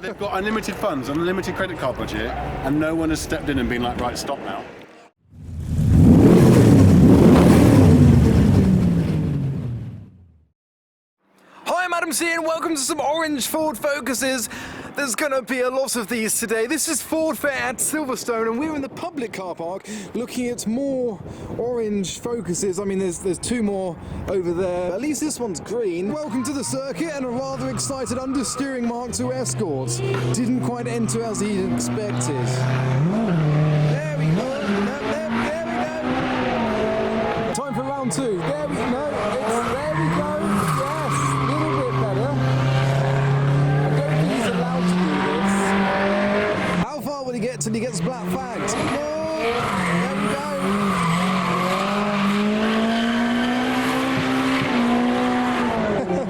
but they've got unlimited funds, unlimited credit card budget, and no one has stepped in and been like, right, stop now. Hi, I'm Adam C and welcome to some orange Ford Focuses. There's going to be a lot of these today. This is Ford Fair at Silverstone and we're in the public car park looking at more orange Focuses. I mean, there's two more over there. At least this one's green. Welcome to the circuit and a rather excited understeering Mark II Escort. Didn't quite enter as he'd expected. There we go. There we go. Time for round two. There we go. There we go. Till he gets black fagged. Oh, there we go.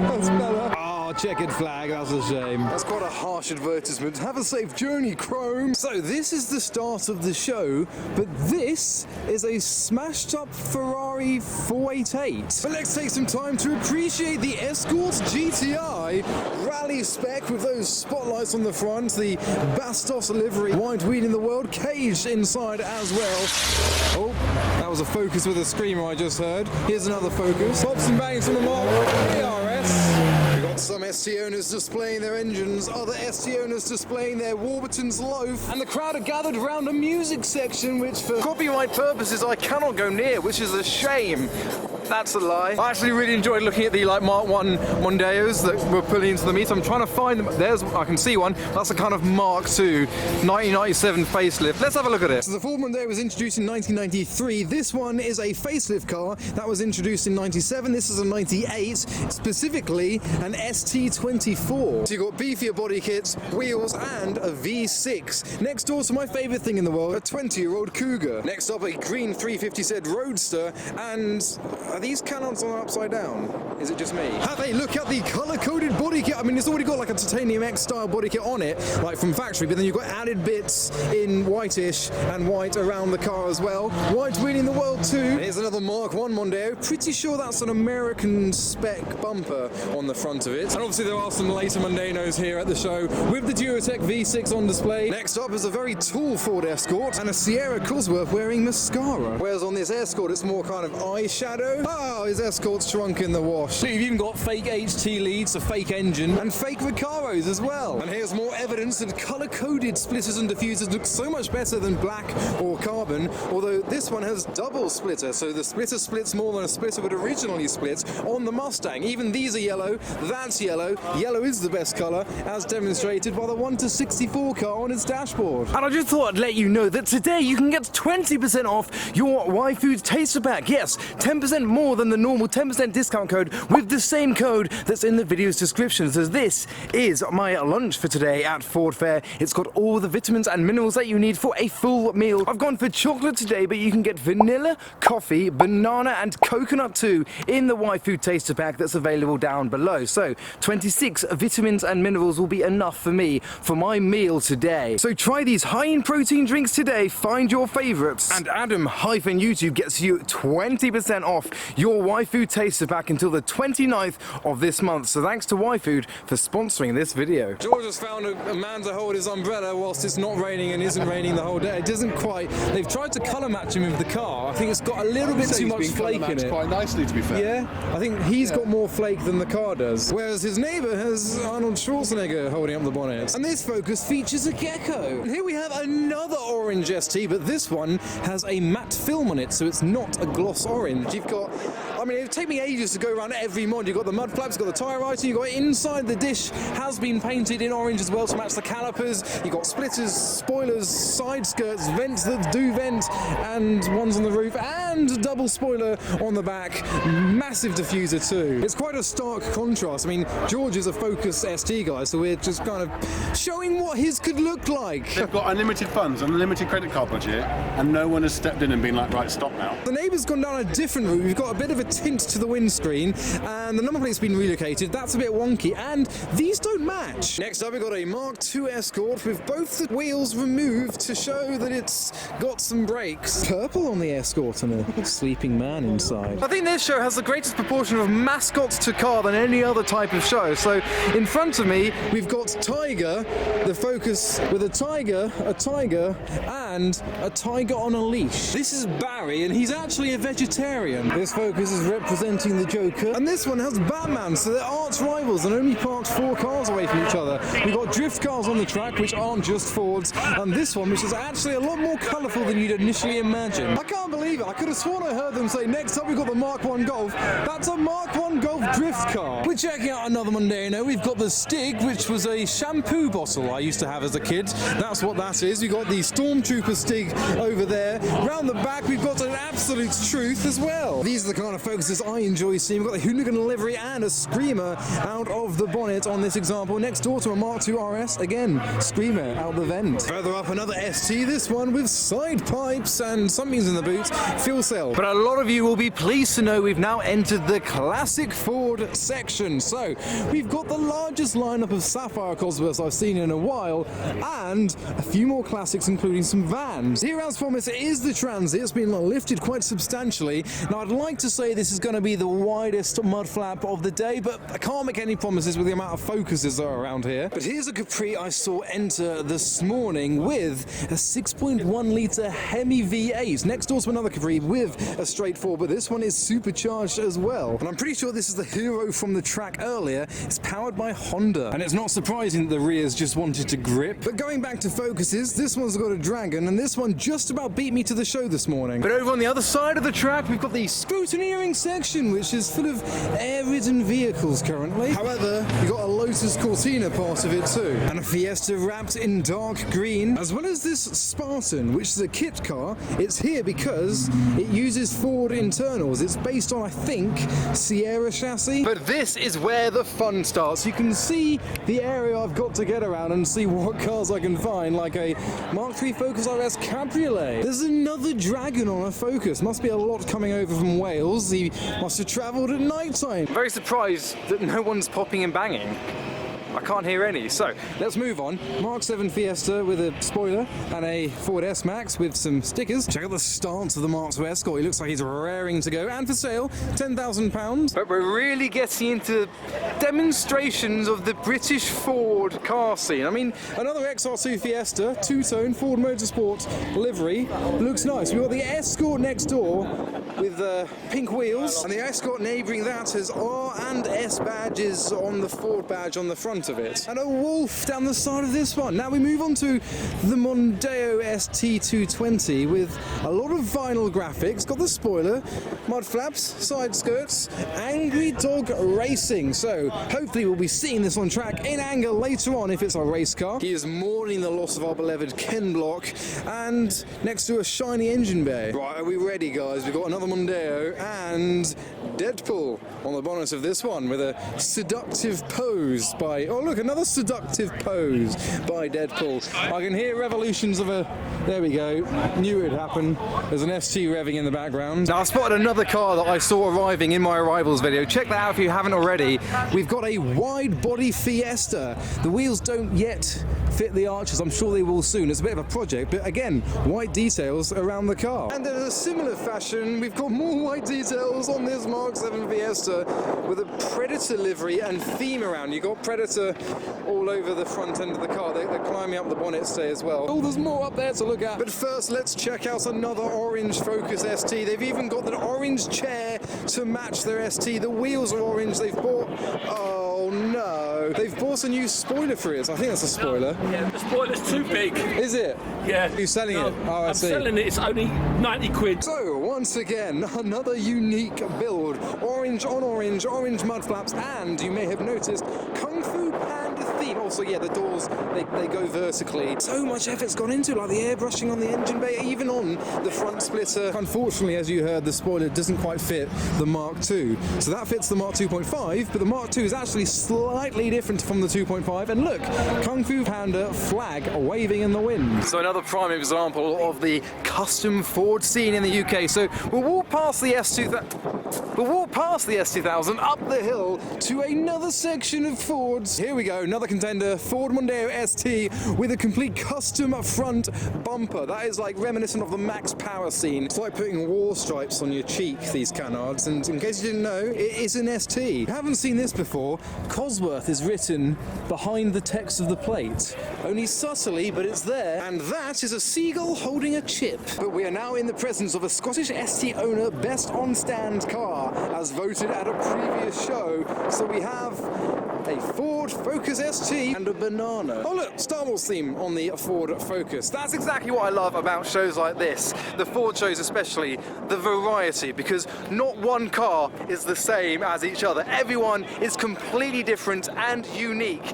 That's better. Oh, checkered flag, that's a shame. That's quite a harsh advertisement. Have a safe journey, Chrome. So this is the start of the show, but this is a smashed up Ferrari 488. But let's take some time to appreciate the Escort GTI rally spec with those spotlights on the front, the Bastos livery, white wheel in the world, caged inside as well. Oh, that was a Focus with a screamer I just heard. Here's another Focus. Pops and bangs on the mark. ARS. We've got some ST owners displaying their engines, other ST owners displaying their Warburton's loaf, and the crowd are gathered around a music section which for copyright purposes I cannot go near, which is a shame. That's a lie. I actually really enjoyed looking at the Mark I Mondeos that were pulling into the meet. I'm trying to find them. I can see one. That's a kind of Mark II 1997 facelift. Let's have a look at it. So the Ford Mondeo was introduced in 1993. This one is a facelift car that was introduced in 97. This is a 98, specifically an ST24. So you've got beefier body kits, wheels, and a V6. Next door to my favourite thing in the world, a 20-year-old Cougar. Next up, a green 350Z Roadster, and are these cannons on upside down? Is it just me? Have a look at the colour-coded body kit. I mean, it's already got like a Titanium X-style body kit on it, like from factory, but then you've got added bits in whitish and white around the car as well. White wheel in the world too. Here's another Mark I Mondeo. Pretty sure that's an American spec bumper on the front of it. And obviously there are some later Mondeos here at the show with the Duratec V6 on display. Next up is a very tall Ford Escort and a Sierra Cosworth wearing mascara. Whereas on this Escort it's more kind of eyeshadow. Oh, his Escort's shrunk in the wash. So you've even got fake HT leads, a fake engine, and fake Recaros as well. And here's more evidence that colour-coded splitters and diffusers look so much better than black or carbon, although this one has double splitter, so the splitter splits more than a splitter would originally split on the Mustang. Even these are yellow, that's yellow. Yellow is the best colour, as demonstrated by the 1-64 car on its dashboard. And I just thought I'd let you know that today you can get 20% off your Y-Food Taster Pack. Yes, 10% more than the normal 10% discount code with the same code that's in the video's description. So this is my lunch for today at Ford Fair. It's got all the vitamins and minerals that you need for a full meal. I've gone for chocolate today, but you can get vanilla, coffee, banana and coconut too in the Y-Food Taster Pack that's available down below. So 26 vitamins and minerals will be enough for me for my meal today. So try these high in protein drinks today, find your favourites, and Adam-YouTube gets you 20% off your Y-Food Taster Pack until the 29th of this month. So thanks to Y-Food for sponsoring this video. George has found a man to hold his umbrella whilst it's not raining and isn't raining the whole day. It doesn't quite. They've tried to colour match him with the car. I think it's got a little bit too much flake in it. Quite nicely, to be fair. Yeah, I think he's got more flake than the car does. Whereas his neighbour has Arnold Schwarzenegger holding up the bonnet. And this Focus features a gecko. And here we have another orange ST, but this one has a matte film on it, so it's not a gloss orange. You've got, I mean, it would take me ages to go around every mod. You've got the mud flaps, you've got the tyre writing, you've got inside the dish has been painted in orange as well to match the calipers. You've got splitters, spoilers, side skirts, vents that do vent, and ones on the roof, and a double spoiler on the back. Massive diffuser too. It's quite a stark contrast. I mean, George is a Focus ST guy, so we're just kind of showing what his could look like. They've got unlimited funds, unlimited credit card budget, and no one has stepped in and been like, right, stop now. The neighbour's gone down a different route. We've got a bit of a tint to the windscreen, and the number plate's been relocated. That's a bit wonky, and these don't match. Next up, we've got a Mark II Escort with both the wheels removed to show that it's got some brakes. Purple on the Escort and a sleeping man inside. I think this show has the greatest proportion of mascots to car than any other type of show. So in front of me, we've got Tiger, the Focus with a tiger, and a tiger on a leash. This is Barry, and he's actually a vegetarian. This Focus is representing the Joker, and this one has Batman, so they're arch rivals and only parked 4 cars away from each other. We've got drift cars on the track, which aren't just Fords, and this one, which is actually a lot more colourful than you'd initially imagine. I can't believe it. I could have sworn I heard them say, next up we've got the Mark I Golf. That's a Mark I Golf drift car. We're checking out another Mondeo. We've got the Stig, which was a shampoo bottle I used to have as a kid. That's what that is. We've got the Stormtrooper Stig over there. Round the back, we've got an Absolute Truth as well. These are the kind of Focuses I enjoy seeing. We've got the hooligan livery and a Screamer out of the bonnet on this example. Next door to a Mark II RS, again, Screamer out the vent. Further up, another ST, this one with side pipes and something's in the boot, fuel cell. But a lot of you will be pleased to know we've now entered the classic Ford section. So we've got the largest lineup of Sapphire Cosworths I've seen in a while, and a few more classics, including some vans. Here, as promised, is the Transit. It's been lifted quite substantially. Now, I'd like to say this is going to be the widest mud flap of the day, but I can't make any promises with the amount of Focuses that are around here. But here's a Capri I saw enter this morning with a 6.1 litre Hemi V8. Next door to another Capri with a straight 4, but this one is supercharged as well. And I'm pretty sure this is the hero from the track earlier. It's powered by Honda. And it's not surprising that the rears just wanted to grip. But going back to Focuses, this one's got a Dragon, and this one just about beat me to the show this morning. But over on the other side of the track, we've got the scrutineering section, which is full of air-ridden vehicles currently. However, you've got a Lotus Cortina part of it too. And a Fiesta wrapped in dark green, as well as this Spartan, which is a kit car. It's here because it uses Ford internals. It's based on, I think, Sierra chassis. But this is where the fun starts. You can see the area I've got to get around and see what cars I can find, like a Mark III Focus RS Cabriolet. There's another Dragon on a Focus. Must be a lot coming over from Wales. He must have travelled at night time. Very surprised that no one's popping and banging. I can't hear any. So let's move on. Mark VII Fiesta with a spoiler and a Ford S-Max with some stickers. Check out the stance of the Mark II Escort. He looks like he's raring to go. And for sale, £10,000. But we're really getting into demonstrations of the British Ford car scene. I mean, another XR2 Fiesta, two-tone Ford Motorsport livery. Looks nice. We've got the Escort next door with pink wheels, and the Escort neighbouring that has R and S badges on the Ford badge on the front of it, and a wolf down the side of this one. Now we move on to the Mondeo ST220 with a lot of vinyl graphics, got the spoiler, mud flaps, side skirts, Angry Dog Racing. So hopefully we'll be seeing this on track in anger later on if it's a race car. He is mourning the loss of our beloved Ken Block, and next to a shiny engine bay. Right, are we ready, guys? We've got another Mondeo and Deadpool on the bonnet of this one with a seductive pose by, oh look, another seductive pose by Deadpool. I can hear revolutions of a, there we go, knew it'd happen. There's an ST revving in the background. Now I spotted another car that I saw arriving in my arrivals video. Check that out if you haven't already. We've got a wide body Fiesta. The wheels don't yet fit the arches. I'm sure they will soon. It's a bit of a project, but again, white details around the car. And in a similar fashion, we've got more white details on this Mark VII Fiesta with a Predator livery and theme around. You've got Predator all over the front end of the car. They're climbing up the bonnet stay as well. Oh, there's more up there to look at. But first, let's check out another orange Focus ST. They've even got an orange chair to match their ST. The wheels are orange. They've bought, oh no, they've bought a new spoiler for it. I think that's a spoiler. Yeah, the spoiler's too big. Is it? Yeah. Are you selling it? Oh, I see. I'm selling it. It's only 90 quid. So, once again, another unique build. Orange on orange, orange mud flaps, and you may have noticed Kung Fu Panda theme ST. Also, yeah, the doors, they go vertically. So much effort's gone into it, like the airbrushing on the engine bay, even on the front splitter. Unfortunately, as you heard, the spoiler doesn't quite fit the Mark II. So that fits the Mark 2.5, but the Mark II is actually slightly different from the 2.5. And look, Kung Fu Panda flag waving in the wind. So another prime example of the custom Ford scene in the UK. So we'll walk past the S2000 up the hill to another section of Fords. Here we go, another contender, Ford Mondeo ST with a complete custom front bumper. That is like reminiscent of the Max Power scene. It's like putting war stripes on your cheek, these canards, and in case you didn't know, it is an ST. If you haven't seen this before, Cosworth is written behind the text of the plate. Only subtly, but it's there. And that is a seagull holding a chip. But we are now in the presence of a Scottish ST owner best on stand car, as voted at a previous show. So we have a Ford Focus ST and a banana. Oh look, Star Wars theme on the Ford Focus. That's exactly what I love about shows like this, the Ford shows especially, the variety, because not one car is the same as each other. Everyone is completely different and unique.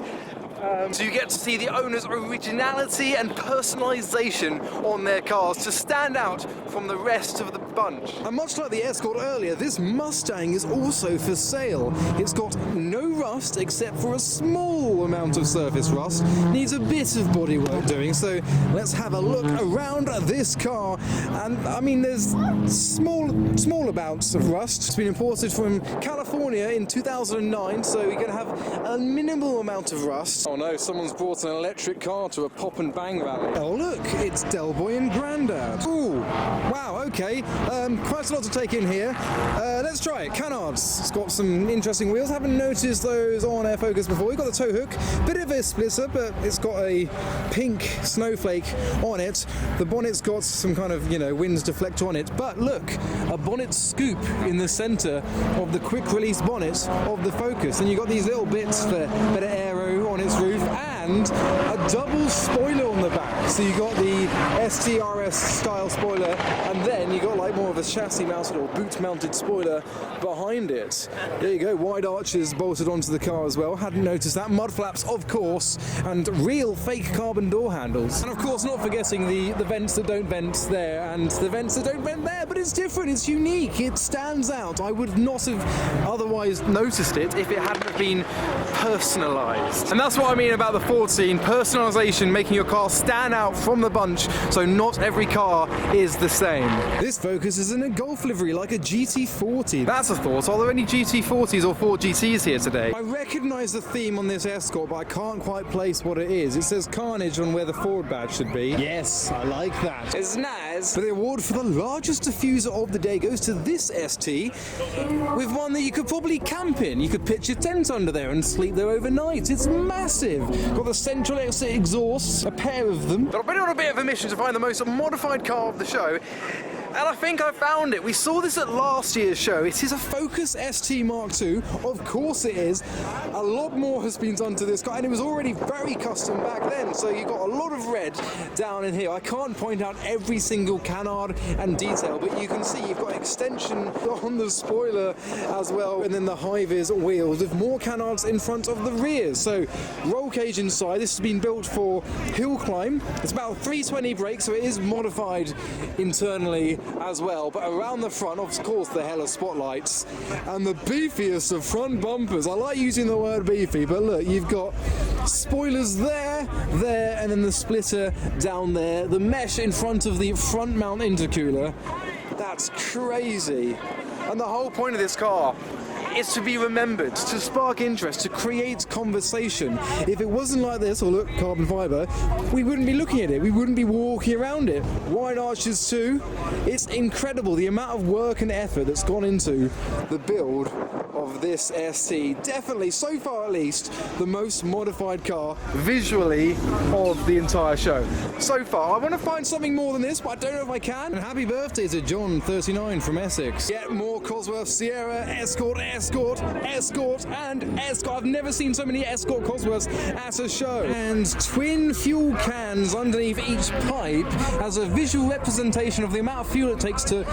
So you get to see the owner's originality and personalisation on their cars to stand out from the rest of the bunch. And much like the Escort earlier, this Mustang is also for sale. It's got no rust except for a small amount of surface rust. Needs a bit of bodywork doing, so let's have a look around this car. And I mean, there's small amounts of rust. It's been imported from California in 2009, so you're going to have a minimal amount of rust. Oh no, someone's brought an electric car to a pop and bang rally. Oh look, it's Del Boy and Grandad. Ooh, wow, okay. Quite a lot to take in here. Let's try it. Canards. It's got some interesting wheels. Haven't noticed those on Air Focus before. We've got the tow hook. Bit of a splitter, but it's got a pink snowflake on it. The bonnet's got some kind of, winds deflect on it. But look, a bonnet scoop in the centre of the quick release bonnet of the Focus. And you've got these little bits for better aero on its roof, and a double spoiler on the back. So you got the STRS style spoiler, and then you got like more of a chassis mounted or boot mounted spoiler behind it. There you go, wide arches bolted onto the car as well. Hadn't noticed that. Mud flaps, of course, and real fake carbon door handles. And of course, not forgetting the vents that don't vent there and the vents that don't vent there, but it's different, it's unique, it stands out. I would not have otherwise noticed it if it hadn't been personalised. And that's what I mean about the Ford scene, personalisation, making your car stand out from the bunch, so not every car is the same. This Focus is in a Golf livery, like a GT40. That's a thought. Are there any GT40s or Ford GTs here today? I recognise the theme on this Escort, but I can't quite place what it is. It says Carnage on where the Ford badge should be. Yes, I like that. It's nice. But the award for the largest diffuser of the day goes to this ST, with one that you could probably camp in. You could pitch your tent under there and sleep there overnight. It's massive. Got the central exit exhausts, a pair of them. But I've been on a bit of a mission to find the most modified car of the show, and I think I found it. We saw this at last year's show. It is a Focus ST Mark II. Of course it is. A lot more has been done to this car, and it was already very custom back then, so you got a lot of red down in here. I can't point out every single canard and detail, but you can see you've got extension on the spoiler as well, and then the high-vis wheels with more canards in front of the rears. So roll cage inside. This has been built for hill climb. It's about 320 brakes, so it is modified internally as well, but around the front, of course, the hella spotlights and the beefiest of front bumpers. I like using the word beefy, but look, you've got spoilers there, and then the splitter down there, the mesh in front of the front mount intercooler. That's crazy. And the whole point of this car is to be remembered, to spark interest, to create conversation. If it wasn't like this, or look, carbon fibre, we wouldn't be looking at it, we wouldn't be walking around it. Wide arches too. It's incredible the amount of work and effort that's gone into the build of this ST. Definitely, so far at least, the most modified car visually of the entire show. So far, I want to find something more than this, but I don't know if I can. And happy birthday to John, 39, from Essex. Yet more Cosworth Sierra Escort ST Escort, Escort, and Escort. I've never seen so many Escort Cosworths at a show. And twin fuel cans underneath each pipe as a visual representation of the amount of fuel it takes to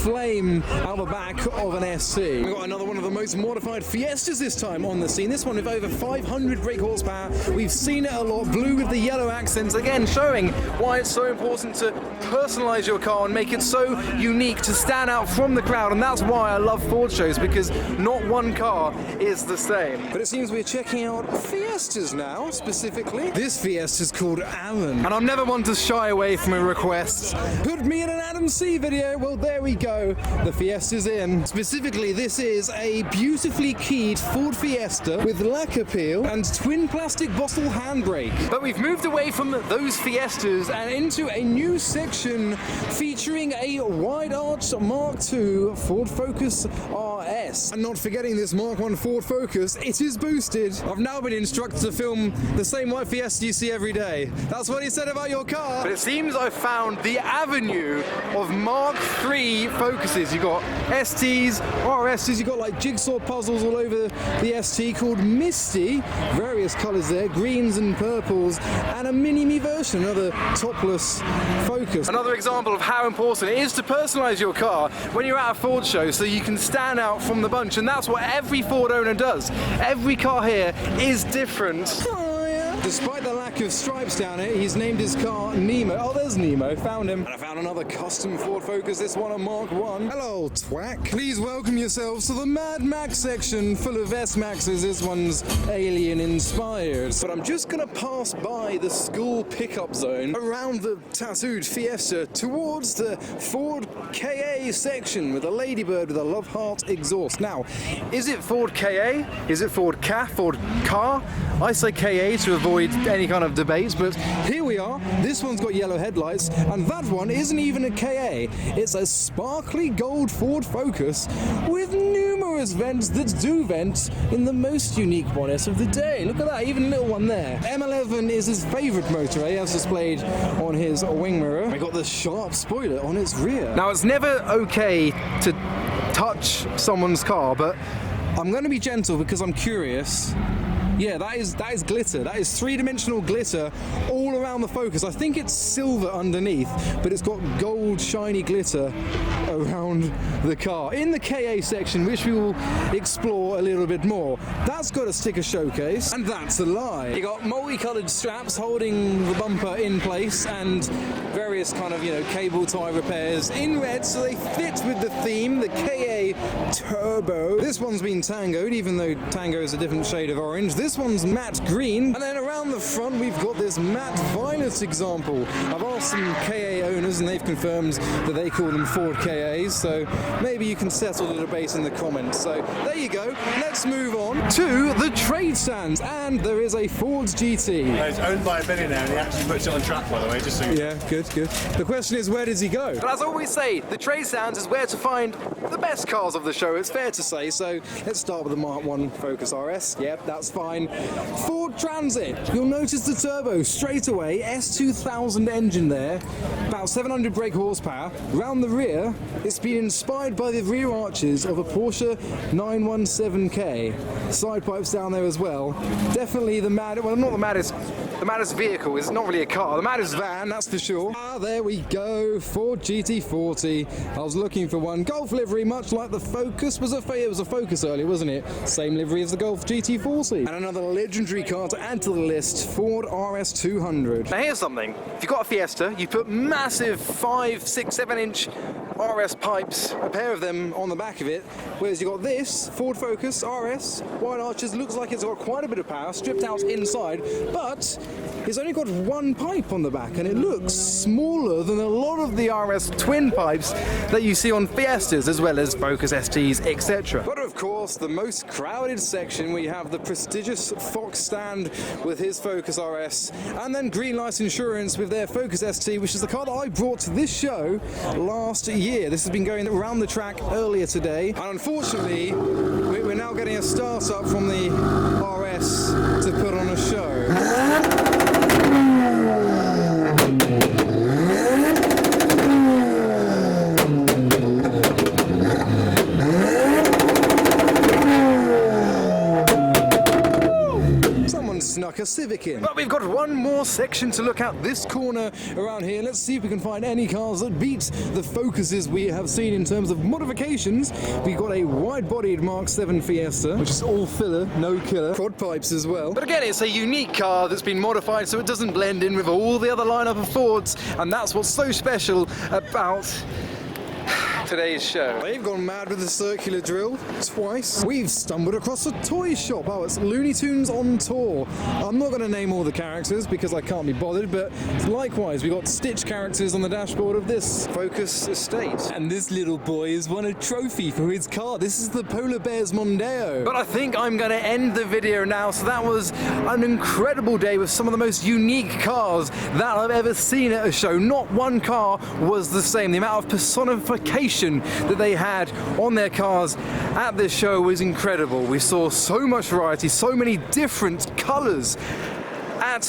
flame out the back of an ST. We've got another one of the most modified Fiestas this time on the scene. This one with over 500 brake horsepower. We've seen it a lot, blue with the yellow accents, again showing why it's so important to personalize your car and make it so unique to stand out from the crowd. And that's why I love Ford shows, because not one car is the same. But it seems we're checking out Fiestas now, specifically. This Fiesta is called Alan, and I'm never one to shy away from a request. Put me in an Adam C video. Well, there we go. The Fiesta's in. Specifically, this is a beautifully keyed Ford Fiesta with lacquer peel and twin plastic bottle handbrake. But we've moved away from those Fiestas and into a new section featuring a wide arch Mark II Ford Focus RS. And not forgetting this Mark I Ford Focus, it is boosted. I've now been instructed to film the same white Fiesta you see every day. That's what he said about your car. But it seems I've found the avenue of Mark III Focuses. You've got STs, RSs, you've got like jigsaw puzzles all over the ST called Misty, various colours there, greens and purples, and a mini-me version, another topless Focus. Another example of how important it is to personalise your car when you're at a Ford show so you can stand out from the bunch, and that's what every Ford owner does. Every car here is different. Despite the lack of stripes down it, he's named his car Nemo. Oh, there's Nemo. Found him. And I found another custom Ford Focus, this one a Mark I. Hello, twack. Please welcome yourselves to the Mad Max section full of S-Maxes. This one's alien-inspired. But I'm just going to pass by the school pickup zone around the tattooed Fiesta towards the Ford KA section with a ladybird with a love heart exhaust. Now, is it Ford KA? Is it Ford CA? Ford Car? I say KA to avoid any kind of debates, but here we are. This one's got yellow headlights, and that one isn't even a KA. It's a sparkly gold Ford Focus with numerous vents that do vent in the most unique bonnet of the day. Look at that, even a little one there. M11 is his favourite motor, as displayed on his wing mirror. We got the sharp spoiler on its rear. Now, it's never okay to touch someone's car, but I'm going to be gentle because I'm curious. Yeah, that is glitter. That is three-dimensional glitter all around the Focus. I think it's silver underneath, but it's got gold shiny glitter around the car. In the KA section, which we will explore a little bit more, that's got a sticker showcase, and that's a lie. You got multicolored straps holding the bumper in place, and various kind of, cable tie repairs in red, so they fit with the theme, the KA Turbo. This one's been tangoed, even though tango is a different shade of orange. This one's matte green, and then around the front we've got this matte violet example. I've asked some KA owners and they've confirmed that they call them Ford KAs, so maybe you can settle the debate in the comments. So there you go, let's move on to the trade stands, and there is a Ford GT. It's owned by a billionaire and he actually puts it on track, by the way, just so you know. Yeah, good. The question is, where does he go? But as I always say, the trade stands is where to find the best cars of the show, it's fair to say, so let's start with the Mark I Focus RS. Yep, that's fine. Ford Transit, you'll notice the turbo straight away, S2000 engine there, about 700 brake horsepower. Round the rear, it's been inspired by the rear arches of a Porsche 917K. Side pipes down there as well. Definitely the maddest vehicle. It's not really a car, the maddest van, that's for sure. Ah, there we go, Ford GT40. I was looking for one. Golf livery, much like the Focus. It was a Focus earlier, wasn't it? Same livery as the Golf GT40. And another legendary car to add to the list, Ford RS200. Now here's something. If you've got a Fiesta, you put massive 5, 6, 7 inch RS pipes, a pair of them on the back of it, whereas you've got this Ford Focus RS, wide arches, looks like it's got quite a bit of power, stripped out inside, but it's only got one pipe on the back, and it looks smaller than a lot of the RS twin pipes that you see on Fiestas, as well as Focus STs, etc. But of course, the most crowded section, we have the prestigious Fox stand with his Focus RS, and then Greenlight Insurance with their Focus ST, which is the car that I brought to this show last year. This has been going around the track earlier today, and unfortunately, we're now getting a start-up from the RS to put on a show. Civic in. But we've got one more section to look at, this corner around here. Let's see if we can find any cars that beat the Focuses we have seen in terms of modifications. We've got a wide-bodied Mark 7 Fiesta, which is all filler, no killer. Quad pipes as well. But again, it's a unique car that's been modified so it doesn't blend in with all the other lineup of Fords, and that's what's so special about today's show. They've gone mad with the circular drill twice. We've stumbled across a toy shop. Oh, it's Looney Tunes on tour. I'm not going to name all the characters because I can't be bothered, but likewise, we got Stitch characters on the dashboard of this Focus estate. And this little boy has won a trophy for his car. This is the Polar Bears Mondeo. But I think I'm going to end the video now. So that was an incredible day with some of the most unique cars that I've ever seen at a show. Not one car was the same. The amount of personification that they had on their cars at this show was incredible. We saw so much variety, so many different colours at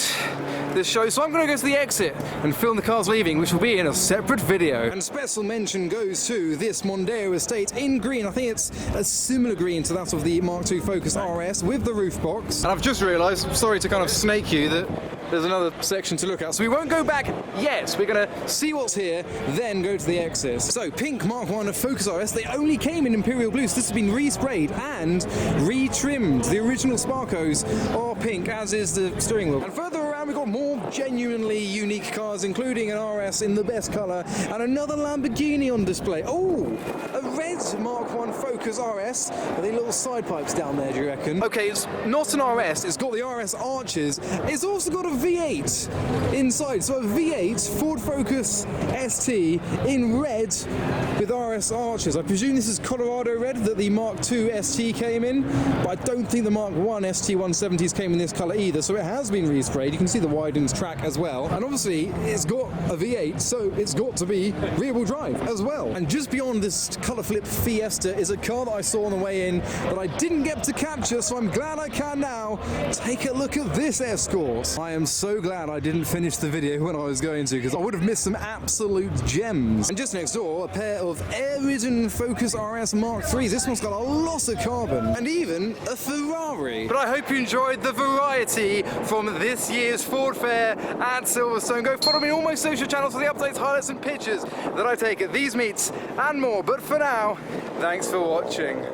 this show, so I'm going to go to the exit and film the cars leaving, which will be in a separate video. And special mention goes to this Mondeo estate in green. I think it's a similar green to that of the Mark II Focus RS with the roof box. And I've just realised, sorry to kind of snake you, that there's another section to look at. So we won't go back yet. We're going to see what's here, then go to the exit. So pink Mark I Focus RS, they only came in Imperial Blue, so this has been resprayed and retrimmed. The original Sparkos are pink, as is the steering wheel. And further around, we've got more genuinely unique cars, including an RS in the best colour and another Lamborghini on display. Oh, a red Mark I Focus RS with the little side pipes down there, do you reckon? Okay, it's not an RS, it's got the RS arches. It's also got a V8 inside, so a V8 Ford Focus ST in red with RS arches. I presume this is Colorado red that the Mark II ST came in, but I don't think the Mark I ST 170s came in this colour either, so it has been resprayed. You can see the widened track as well, and obviously it's got a V8, so it's got to be rear-wheel drive as well. And just beyond this colour flip Fiesta is a car that I saw on the way in that I didn't get to capture, so I'm glad I can now. Take a look at this Escort. I am so glad I didn't finish the video when I was going to, because I would have missed some absolute gems. And just next door, a pair of air-ridden Focus RS Mark IIIs. This one's got a lot of carbon, and even a Ferrari. But I hope you enjoyed the variety from this year's Ford Fair at Silverstone. Go follow me on all my social channels for the updates, highlights and pictures that I take at these meets and more. But for now, thanks for watching.